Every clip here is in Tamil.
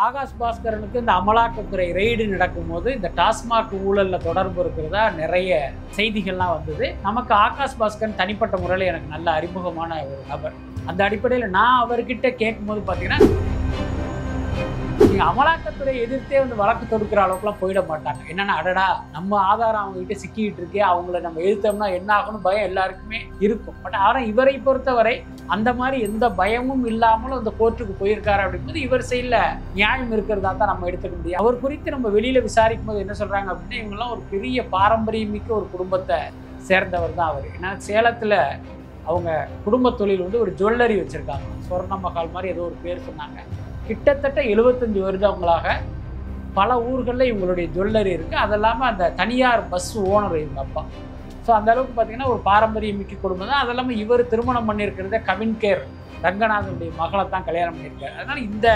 ஆகாஷ் பாஸ்கரனுக்கு இந்த அமலாக்கத்துறை ரெய்டு நடக்கும்போது இந்த டாஸ்மாக் ஊழல்ல தொடர்பு இருக்கிறதா நிறைய செய்திகள்லாம் வந்தது. நமக்கு ஆகாஷ் பாஸ்கரன் தனிப்பட்ட முறையில் எனக்கு நல்ல அறிமுகமான ஒரு நபர். அந்த அடிப்படையில் நான் அவர்கிட்ட கேட்கும்போது பார்த்தீங்கன்னா, நீங்கள் அமலாக்கத்துறை எதிர்த்தே வந்து வழக்கு தொடுக்கிற அளவுக்குலாம் போயிட மாட்டாங்க. என்னென்னா, அடடா நம்ம ஆதாரம் அவங்ககிட்ட சிக்கிட்டு இருக்கே, அவங்கள நம்ம எழுத்தோம்னா என்ன ஆகணும் பயம் எல்லாருக்குமே இருக்கும். பட் ஆனால் இவரை பொறுத்தவரை அந்த மாதிரி எந்த பயமும் இல்லாமலும் அந்த கோர்ட்டுக்கு போயிருக்காரு அப்படிங்கும்போது இவர் சைடில் நியாயம் இருக்கிறதா தான் நம்ம எடுத்துக்க முடியும். அவர் குறித்து நம்ம வெளியில் விசாரிக்கும் போது என்ன சொல்கிறாங்க அப்படின்னா, இவங்கெல்லாம் ஒரு பெரிய பாரம்பரியமிக்க ஒரு குடும்பத்தை சேர்ந்தவர் தான் அவர். ஏன்னா சேலத்தில் அவங்க குடும்ப தொழில் வந்து ஒரு ஜுவல்லரி வச்சுருக்காங்க, சொர்ண மஹால் மாதிரி ஏதோ ஒரு பேர் சொன்னாங்க. கிட்டத்தட்ட 75 வருடங்களாக பல ஊர்களில் இவங்களுடைய ஜுவல்லரி இருக்குது. அது இல்லாமல் அந்த தனியார் பஸ் ஓனர் இவங்க அப்பா. ஸோ அந்த அளவுக்கு பார்த்தீங்கன்னா ஒரு பாரம்பரியமிக்க குடும்பம் தான். அது இல்லாமல் இவர் திருமணம் பண்ணியிருக்கிறத கவின்கேர் ரங்கநாதனுடைய மகளை தான் கல்யாணம் பண்ணியிருக்காரு. அதனால் இந்த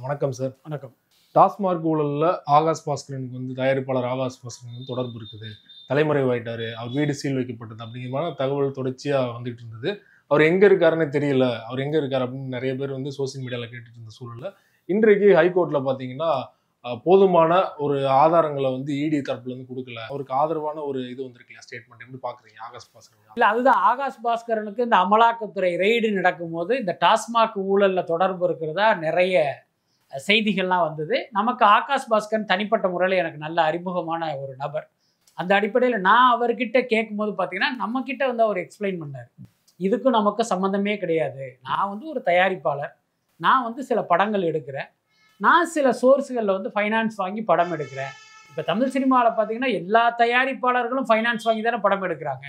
வணக்கம் சார். வணக்கம். டாஸ்மாக் ஊழலில் ஆகாஷ் பாஸ்கரனுக்கு வந்து தயாரிப்பாளர் ஆகாஷ் பாஸ்கரன் தொடர்பு இருக்குது, தலைமறைவாயிட்டாரு, அவர் வீடு சீல் வைக்கப்பட்டது அப்படிங்கிற தகவல் தொடர்ச்சியாக வந்துட்டு இருந்தது. அவர் எங்கே இருக்காருன்னு தெரியல, அவர் எங்கே இருக்கார் அப்படின்னு நிறைய பேர் வந்து சோசியல் மீடியாவில் கேட்டுட்டு இருந்த சூழலில் இன்றைக்கு ஹைகோர்ட்டில் பார்த்தீங்கன்னா போதுமான ஒரு ஆதாரங்களை வந்து இடி தரப்புல இருந்து கொடுக்கல, அவருக்கு ஆதரவான ஒரு இது வந்திருக்கலையா ஸ்டேட்மெண்ட். எப்படி பார்க்குறீங்க ஆகாஷ் பாஸ்கரன்? இல்லை, அதுதான் ஆகாஷ் பாஸ்கரனுக்கு இந்த அமலாக்கத்துறை ரெய்டு நடக்கும்போது இந்த டாஸ்மாக் ஊழலில் தொடர்பு இருக்கிறதா நிறைய செய்திகள்லாம் வந்தது. நமக்கு ஆகாஷ் பாஸ்கரன் தனிப்பட்ட முறையில் எனக்கு நல்ல அறிமுகமான ஒரு நபர். அந்த அடிப்படையில் நான் அவர்கிட்ட கேட்கும்போது பார்த்தீங்கன்னா, நம்மக்கிட்ட வந்து அவர் எக்ஸ்பிளைன் பண்ணார், இதுக்கும் நமக்கு சம்மந்தமே கிடையாது, நான் வந்து ஒரு தயாரிப்பாளர், நான் வந்து சில படங்கள் எடுக்கிறேன், நான் சில சோர்ஸுகளில் வந்து ஃபைனான்ஸ் வாங்கி படம் எடுக்கிறேன். இப்போ தமிழ் சினிமாவில் பார்த்தீங்கன்னா எல்லா தயாரிப்பாளர்களும் ஃபைனான்ஸ் வாங்கி தானே படம் எடுக்கிறாங்க,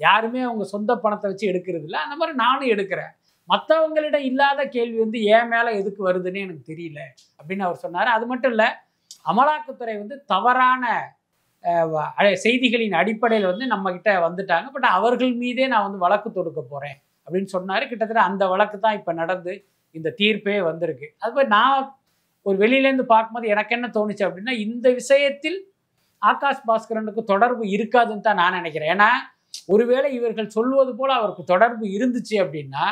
யாருமே அவங்க சொந்த பணத்தை வச்சு எடுக்கிறது இல்லை. அந்த மாதிரி நானும் எடுக்கிறேன், மற்றவங்களிடம் இல்லாத கேள்வி வந்து ஏன் மேலே எதுக்கு வருதுன்னு எனக்கு தெரியல அப்படின்னு அவர் சொன்னார். அது மட்டும் இல்லை, அமலாக்கத்துறை வந்து தவறான செய்திகளின் அடிப்படையில் வந்து நம்மக்கிட்ட வந்துட்டாங்க, பட் அவர்கள் மீதே நான் வந்து வழக்கு தொடுக்க போகிறேன் அப்படின்னு சொன்னார். கிட்டத்தட்ட அந்த வழக்கு தான் இப்போ நடந்து இந்த தீர்ப்பே வந்திருக்கு. அதுபோல் நான் ஒரு வெளியிலேருந்து பார்க்கும்போது எனக்கு என்ன தோணுச்சு அப்படின்னா, இந்த விஷயத்தில் ஆகாஷ் பாஸ்கரனுக்கு தொடர்பு இருக்காதுன்னு தான் நான் நினைக்கிறேன். ஏன்னா ஒருவேளை இவர்கள் சொல்வது போல் அவருக்கு தொடர்பு இருந்துச்சு அப்படின்னா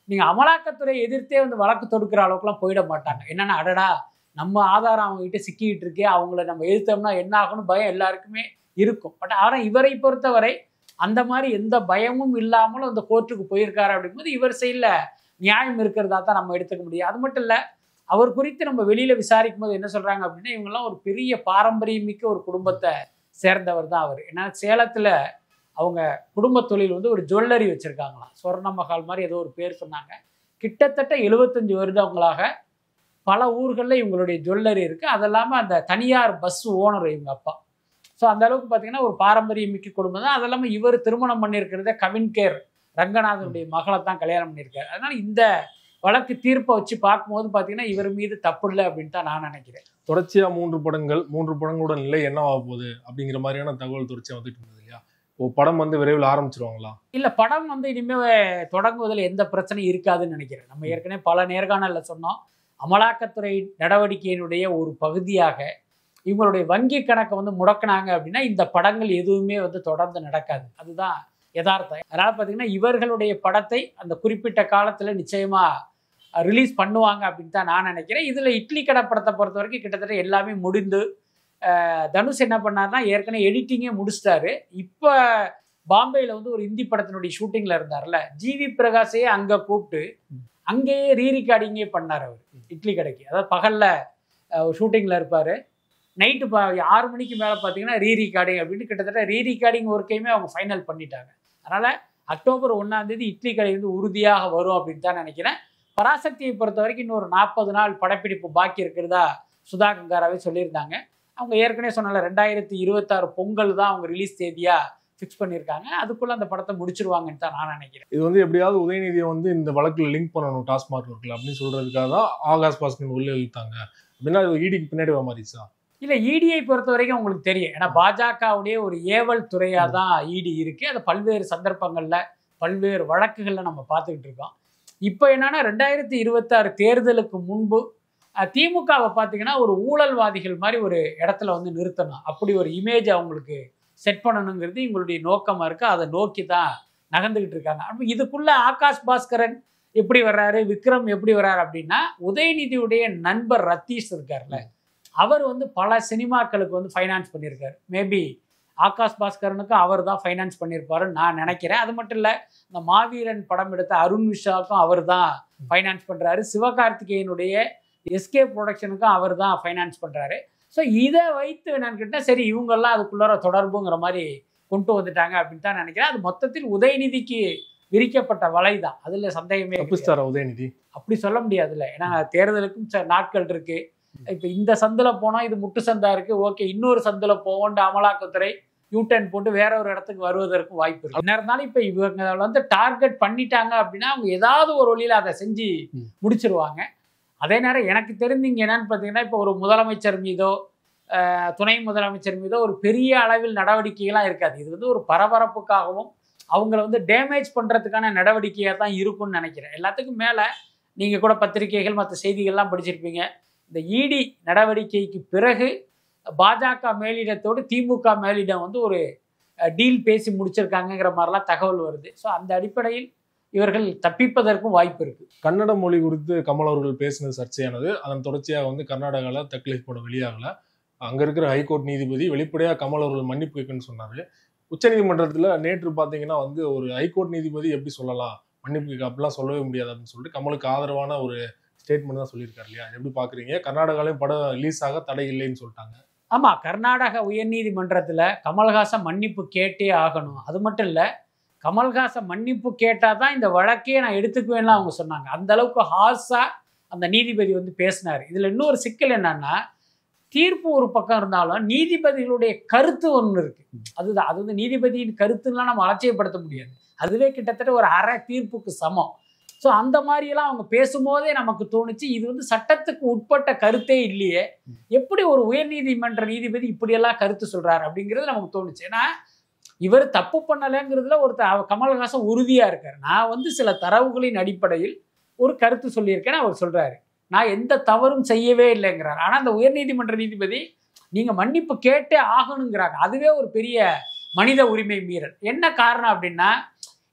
நீங்கள் அமலாக்கத்துறை எதிர்த்தே வந்து வழக்கு தொடுக்கிற அளவுக்குலாம் போயிட மாட்டாங்க. என்னென்னா, அடடா நம்ம ஆதாரம் அவங்ககிட்ட சிக்கிட்டு இருக்கே, அவங்கள நம்ம எழுத்தோம்னா என்ன ஆகணும் பயம் எல்லாருக்குமே இருக்கும். பட் ஆனால் இவரை பொறுத்தவரை அந்த மாதிரி எந்த பயமும் இல்லாமலும் அந்த கோர்ட்டுக்கு போயிருக்காரு அப்படிங்கும்போது இவர் சைடில் நியாயம் இருக்கிறதா தான் நம்ம எடுத்துக்க முடியும். அது மட்டும் இல்லை, அவர் குறித்து நம்ம வெளியில் விசாரிக்கும் போது என்ன சொல்கிறாங்க அப்படின்னா, இவங்கெல்லாம் ஒரு பெரிய பாரம்பரியமிக்க ஒரு குடும்பத்தை சேர்ந்தவர் தான் அவர். ஏன்னா சேலத்தில் அவங்க குடும்ப தொழில் வந்து ஒரு ஜுவல்லரி வச்சுருக்காங்களாம், சொர்ண மஹால் மாதிரி ஏதோ ஒரு பேர் சொன்னாங்க. கிட்டத்தட்ட 75 வருடங்களாக பல ஊர்களில் இவங்களுடைய ஜுவல்லரி இருக்குது. அது இல்லாமல் அந்த தனியார் பஸ் ஓனர் இவங்க அப்பா. ஸோ அந்த அளவுக்கு பார்த்தீங்கன்னா ஒரு பாரம்பரியமிக்க குடும்பம் தான். அது இல்லாமல் இவர் திருமணம் பண்ணியிருக்கிறத கவின்கேர் ரங்கநாதனுடைய மகளை தான் கல்யாணம் பண்ணியிருக்காரு. அதனால் இந்த வழக்கு தீர்ப்பை வச்சு பார்க்கும்போது பார்த்தீங்கன்னா இவர் மீது தப்பு இல்லை அப்படின்னு தான் நான் நினைக்கிறேன். தொடர்ச்சியாக 3 படங்களோட நிலை என்னவா போகுது அப்படிங்கிற மாதிரியான தகவல் தொடர்ச்சியாக வந்துட்டு இருந்தது இல்லையா? படம் வந்து விரைவில் ஆரம்பிச்சிருவாங்களா? இல்லை, படம் வந்து இனிமேல் தொடங்குவதில் எந்த பிரச்சனையும் இருக்காதுன்னு நினைக்கிறேன். நம்ம ஏற்கனவே பல நேர்காணலில் சொன்னோம், அமலாக்கத்துறை நடவடிக்கையினுடைய ஒரு பகுதியாக இவங்களுடைய வங்கி கணக்கை வந்து முடக்கினாங்க அப்படின்னா இந்த படங்கள் எதுவுமே வந்து தொடர்ந்து நடக்காது. அதுதான் யதார்த்தம். அதனால் பார்த்தீங்கன்னா இவர்களுடைய படத்தை அந்த குறிப்பிட்ட காலத்தில் நிச்சயமாக ரிலீஸ் பண்ணுவாங்க அப்படின்னு தான் நான் நினைக்கிறேன். இதில் இட்லி கடை படத்தை பொறுத்த வரைக்கும் கிட்டத்தட்ட எல்லாமே முடிந்து தனுஷ் என்ன பண்ணார்னா ஏற்கனவே எடிட்டிங்கே முடிச்சிட்டாரு. இப்போ பாம்பேயில் வந்து ஒரு இந்தி படத்தினுடைய ஷூட்டிங்கில் இருந்தார்ல, ஜிவி பிரகாஷையே அங்கே கூப்பிட்டு அங்கேயே ரீரிகார்டிங்கே பண்ணார் அவர் இட்லி கடைக்கு. அதாவது பகலில் ஷூட்டிங்கில் இருப்பார், நைட்டு 6 மணிக்கு மேலே பார்த்தீங்கன்னா ரீரிகார்டிங் அப்படின்னு கிட்டத்தட்ட ரீரிகார்டிங் ஒர்க்கையுமே அவங்க ஃபைனல் பண்ணிட்டாங்க. அதனால் அக்டோபர் 1 இட்லி கடை வந்து உறுதியாக வரும் அப்படின்னு தான் நினைக்கிறேன். பராசக்தியை பொறுத்த வரைக்கும் இன்னொரு 40 நாள் படப்பிடிப்பு பாக்கி இருக்கிறதா சுதா கங்காராவே சொல்லியிருந்தாங்க. அவங்க ஏற்கனவே சொன்னால 2026 பொங்கல் தான் அவங்க ரிலீஸ் தேதியாக ஃபிக்ஸ் பண்ணியிருக்காங்க. அதுக்குள்ளே அந்த படத்தை முடிச்சிருவாங்கன்னு தான் நான் நினைக்கிறேன். இது வந்து எப்படியாவது உதயநிதியை வந்து இந்த வழக்கில் லிங்க் பண்ணணும் டாஸ்மாக் இருக்குல்ல அப்படின்னு சொல்கிறதுக்காக தான் ஆகாஷ் பாஸ்கரன் உள்ளே இழுத்தாங்க அப்படின்னா ஈடிக்கு பின்னாடி மாறிச்சா? இல்லை, இடியை பொறுத்த வரைக்கும் உங்களுக்கு தெரியும், ஏன்னா பாஜகவுடைய ஒரு ஏவல் துறையாக தான் இடி இருக்குது. அது பல்வேறு சந்தர்ப்பங்களில் பல்வேறு வழக்குகளில் நம்ம பார்த்துக்கிட்டு இருக்கோம். இப்போ என்னன்னா 2026 தேர்தலுக்கு முன்பு திமுகவை பார்த்தீங்கன்னா ஒரு ஊழல்வாதிகள் மாதிரி ஒரு இடத்துல வந்து நிறுத்தணும், அப்படி ஒரு இமேஜ் அவங்களுக்கு செட் பண்ணணுங்கிறது இவங்களுடைய நோக்கமாக இருக்குது. அதை நோக்கி தான் நகர்ந்துக்கிட்டு இருக்காங்க. அப்போ இதுக்குள்ளே ஆகாஷ் பாஸ்கரன் எப்படி வர்றாரு, விக்ரம் எப்படி வர்றாரு அப்படின்னா, உதயநிதியுடைய நண்பர் ரத்தீஷ் இருக்கார்ல, அவர் வந்து பல சினிமாக்களுக்கு வந்து ஃபைனான்ஸ் பண்ணியிருக்காரு. மேபி ஆகாஷ் பாஸ்கரனுக்கும் அவர் தான் ஃபைனான்ஸ் பண்ணியிருப்பாருன்னு நான் நினைக்கிறேன். அது மட்டும் இல்லை, இந்த மாவீரன் படம் எடுத்த அருண் விஷாவுக்கும் அவர் தான் ஃபைனான்ஸ் பண்ணுறாரு. சிவகார்த்திகேயனுடைய எஸ்கே ப்ரொடக்ஷனுக்கும் அவர் தான் ஃபைனான்ஸ் பண்ணுறாரு. ஸோ இதை வைத்து என்னன்னு கேட்டால், சரி இவங்கெல்லாம் அதுக்குள்ளார தொடர்புங்கிற மாதிரி கொண்டு வந்துட்டாங்க அப்படின்னு தான் நினைக்கிறேன். அது மொத்தத்தில் உதயநிதிக்கு விரிக்கப்பட்ட வலை தான், அதில் சந்தேகமே. உதயநிதி அப்படி சொல்ல முடியாதுல்ல, ஏன்னா தேர்தலுக்கும் நாட்கள் இருக்கு. இப்போ இந்த சந்தில் போனால் இது முட்டு சந்தா இருக்குது, ஓகே இன்னொரு சந்தில் போவோண்டு அமலாக்கத்துறை யூடர்ன் போட்டு வேற ஒரு இடத்துக்கு வருவதற்கு வாய்ப்பு இருக்கு. என்ன இருந்தாலும் இப்போ இவங்க வந்து டார்கெட் பண்ணிட்டாங்க அப்படின்னா அவங்க ஏதாவது ஒரு வழியில் அதை செஞ்சு முடிச்சிருவாங்க. அதே நேரம் எனக்கு தெரிஞ்சிங்க என்னன்னு பார்த்தீங்கன்னா, இப்போ ஒரு முதலமைச்சர் மீதோ துணை முதலமைச்சர் மீதோ ஒரு பெரிய அளவில் நடவடிக்கைகள்லாம் இருக்காது. இது வந்து ஒரு பரபரப்புக்காகவும் அவங்கள வந்து டேமேஜ் பண்ணுறதுக்கான நடவடிக்கையாக தான் இருக்கும்னு நினைக்கிறேன். எல்லாத்துக்கும் மேலே நீங்கள் கூட பத்திரிகைகள் மற்ற செய்திகள்லாம் படிச்சிருப்பீங்க. இந்த இடி நடவடிக்கைக்கு பிறகு பாஜக மேலிடத்தோடு திமுக மேலிடம் வந்து ஒரு டீல் பேசி முடிச்சிருக்காங்கிற மாதிரிலாம் தகவல் வருது. ஸோ அந்த அடிப்படையில் இவர்கள் தப்பிப்பதற்கும் வாய்ப்பு இருக்குது. கன்னட மொழி குறித்து கமல் அவர்கள் பேசினது சர்ச்சையானது. அதன் தொடர்ச்சியாக வந்து கர்நாடகாவில் தக்லீஃப் படம் வெளியாகலை. அங்கே இருக்கிற ஹைகோர்ட் நீதிபதி வெளிப்படையாக கமல் அவர்கள் மன்னிப்பு கேட்குன்னு சொன்னார். உச்சநீதிமன்றத்தில் நேற்று பார்த்தீங்கன்னா வந்து ஒரு ஹைகோர்ட் நீதிபதி எப்படி சொல்லலாம் மன்னிப்பு கேட்க, அப்படிலாம் சொல்லவே முடியாது அப்படின்னு சொல்லிட்டு கமலுக்கு ஆதரவான ஒரு ஸ்டேட்மெண்ட் தான் சொல்லியிருக்காரு இல்லையா? எப்படி பார்க்குறீங்க? கர்நாடகாலையும் படம் ரிலீஸ் ஆக தடை இல்லைன்னு சொல்லிட்டாங்க. ஆமாம், கர்நாடக உயர்நீதிமன்றத்தில் கமல்ஹாசன் மன்னிப்பு கேட்டே ஆகணும். அது மட்டும் இல்லை, கமல்ஹாசன் மன்னிப்பு கேட்டால் தான் இந்த வழக்கையே நான் எடுத்துக்குவேன்லாம் அவங்க சொன்னாங்க. அந்த அளவுக்கு ஹார்ஸாக அந்த நீதிபதி வந்து பேசினார். இதில் இன்னொரு சிக்கல் என்னன்னா, தீர்ப்பு ஒரு பக்கம் இருந்தாலும் நீதிபதிகளுடைய கருத்து ஒன்று இருக்குது. அதுதான், அது வந்து நீதிபதியின் கருத்துலாம் நம்ம அலட்சியப்படுத்த முடியாது. அதுவே கிட்டத்தட்ட ஒரு அரை தீர்ப்புக்கு சமம். ஸோ அந்த மாதிரியெல்லாம் அவங்க பேசும்போதே நமக்கு தோணுச்சு, இது வந்து சட்டத்துக்கு உட்பட்ட கருத்தே இல்லையே, எப்படி ஒரு உயர்நீதிமன்ற நீதிபதி இப்படியெல்லாம் கருத்து சொல்கிறார் அப்படிங்கிறது நமக்கு தோணுச்சு. ஏன்னா இவர் தப்பு பண்ணலைங்கிறதுல கமல்ஹாசன் உறுதியாக இருக்கார். நான் வந்து சில தரவுகளின் அடிப்படையில் ஒரு கருத்து சொல்லியிருக்கேன்னு அவர் சொல்கிறாரு. நான் எந்த தவறும் செய்யவே இல்லைங்கிறார். ஆனால் அந்த உயர்நீதிமன்ற நீதிபதி நீங்கள் மன்னிப்பு கேட்டே ஆகணுங்கிறாங்க. அதுவே ஒரு பெரிய மனித உரிமை மீறல். என்ன காரணம் அப்படின்னா,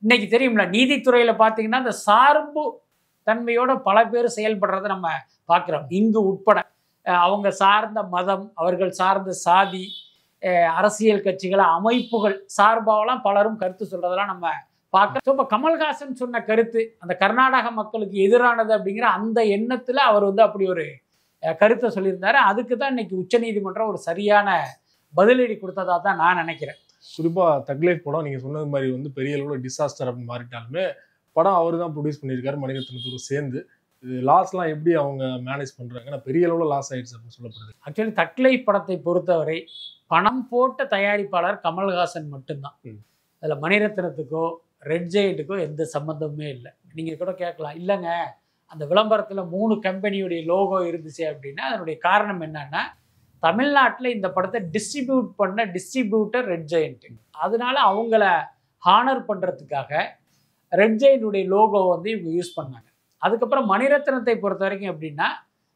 இன்னைக்கு தெரியும்ல, நீதித்துறையில் பார்த்தீங்கன்னா இந்த சார்பு தன்மையோட பல பேர் செயல்படுறத நம்ம பார்க்குறோம், இங்கு உட்பட. அவங்க சார்ந்த மதம், அவர்கள் சார்ந்த சாதி, அரசியல் கட்சிகள், அமைப்புகள் சார்பாகலாம் பலரும் கருத்து சொல்றதெல்லாம் நம்ம பார்க்க. ஸோ இப்போ கமல்ஹாசன் சொன்ன கருத்து அந்த கர்நாடக மக்களுக்கு எதிரானது அப்படிங்கிற அந்த எண்ணத்தில் அவர் வந்து அப்படி ஒரு கருத்தை சொல்லியிருந்தாரு. அதுக்கு தான் இன்னைக்கு உச்சநீதிமன்றம் ஒரு சரியான பதிலடி கொடுத்ததா தான் நான் நினைக்கிறேன். குறிப்பாக தக்லீஃப் படம் நீங்கள் சொன்னது மாதிரி வந்து பெரிய அளவில் டிசாஸ்டர் அப்படின்னு மாறிட்டாலுமே படம் அவர் தான் ப்ரொடியூஸ் பண்ணியிருக்காரு மணிரத்னத்தோடு சேர்ந்து. இது லாஸ்லாம் எப்படி அவங்க மேனேஜ் பண்ணுறாங்கன்னா பெரிய அளவில் லாஸ் ஆகிடுச்சு அப்படின்னு சொல்லப்படுது. ஆக்சுவலி தக்லீஃப் படத்தை பொறுத்தவரை பணம் போட்ட தயாரிப்பாளர் கமல்ஹாசன் மட்டும்தான். அதில் மணிரத்னத்துக்கோ ரெட் ஜெயண்ட்டுக்கோ எந்த சம்மந்தமுமே இல்லை. நீங்கள் கூட கேட்கலாம், இல்லைங்க அந்த விளம்பரத்தில் 3 கம்பெனியுடைய லோகோ இருந்துச்சு அப்படின்னா அதனுடைய காரணம் என்னன்னா, தமிழ்நாட்டில் இந்த படத்தை டிஸ்ட்ரிபியூட் பண்ண டிஸ்ட்ரிபியூட்டர் ரெட் ஜெயண்ட். அதனால அவங்கள ஹானர் பண்ணுறதுக்காக ரெட் ஜெயண்டுடைய லோகோ வந்து இவங்க யூஸ் பண்ணாங்க. அதுக்கப்புறம் மணிரத்னத்தை பொறுத்த வரைக்கும் எப்படின்னா,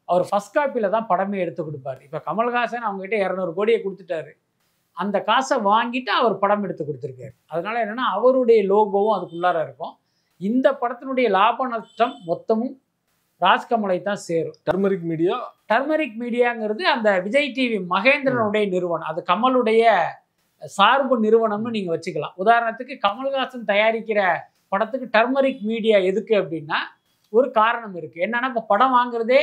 அவர் ஃபர்ஸ்ட் காப்பியில் தான் படமே எடுத்து கொடுப்பாரு. இப்போ கமல்ஹாசன் அவங்ககிட்ட 200 கோடியை கொடுத்துட்டாரு, அந்த காசை வாங்கிட்டு அவர் படம் எடுத்து கொடுத்துருக்காரு. அதனால என்னென்னா அவருடைய லோகோவும் அதுக்குள்ளார இருக்கும். இந்த படத்தினுடைய லாப நஷ்டம் மொத்தமும் ராஜ்கமலை தான் சேரும். டர்மரிக் மீடியாங்கிறது அந்த விஜய் டிவி மகேந்திரனுடைய நிறுவனம், அது கமலுடைய சார்பு நிறுவனம்னு நீங்கள் வச்சுக்கலாம். உதாரணத்துக்கு கமல்ஹாசன் தயாரிக்கிற படத்துக்கு டர்மரிக் மீடியா எதுக்கு அப்படின்னா ஒரு காரணம் இருக்குது. என்னன்னா, இப்போ படம் வாங்குறதே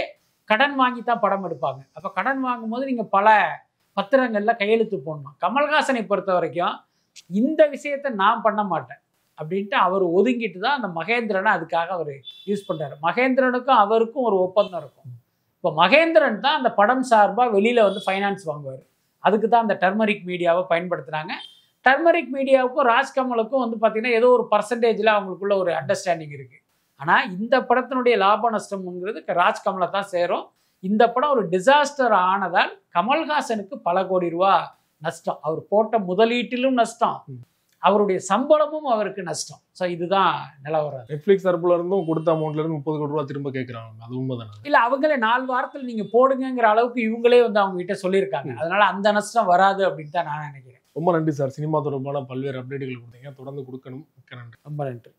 கடன் வாங்கி தான் படம் எடுப்பாங்க. அப்போ கடன் வாங்கும்போது நீங்கள் பல பத்திரங்களில் கையெழுத்து போடணும். கமல்ஹாசனை பொறுத்த வரைக்கும் இந்த விஷயத்தை நான் பண்ண மாட்டேன் அப்படின்ட்டு அவர் ஒதுங்கிட்டு தான் அந்த மகேந்திரனை அதுக்காக அவர் யூஸ் பண்ணுறாரு. மகேந்திரனுக்கும் அவருக்கும் ஒரு ஒப்பந்தம் இருக்கும். இப்போ மகேந்திரன் தான் அந்த படம் சார்பாக வெளியில் வந்து ஃபைனான்ஸ் வாங்குவார். அதுக்கு தான் அந்த டர்மரிக் மீடியாவை பயன்படுத்துகிறாங்க. டர்மரிக் மீடியாவுக்கும் ராஜ்கமலுக்கும் வந்து பார்த்திங்கன்னா ஏதோ ஒரு பர்சன்டேஜில் அவங்களுக்குள்ள ஒரு அண்டர்ஸ்டாண்டிங் இருக்குது. ஆனால் இந்த படத்தினுடைய லாப நஷ்டம்ங்கிறது ராஜ்கமலை தான் சேரும். இந்த படம் ஒரு டிசாஸ்டர் ஆனதால் கமல்ஹாசனுக்கு பல கோடி ரூபா நஷ்டம். அவர் போட்ட முதலீட்டிலும் நஷ்டம், அவருடைய சம்பளமும் அவருக்கு நஷ்டம். ஸோ இதுதான் நிலவரம். நெட்ஃபிளிக்ஸ் தரப்புல இருந்தும் கொடுத்த அமௌண்ட்ல இருந்து 30 கோடி ரூபாய் திரும்ப கேட்கறாங்க. அது உண்மைதானே? இல்லை, அவங்களே 4 வாரத்தில் நீங்கள் போடுங்கிற அளவுக்கு இவங்களே வந்து அவங்க கிட்ட சொல்லியிருக்காங்க. அதனால அந்த நஷ்டம் வராது அப்படின்னு தான் நான் நினைக்கிறேன். ரொம்ப நன்றி சார். சினிமா தொடர்பான பல்வேறு அப்டேட்டுகள் கொடுத்தீங்க. தொடர்ந்து கொடுக்கணும். மிக்க நன்றி. ரொம்ப நன்றி.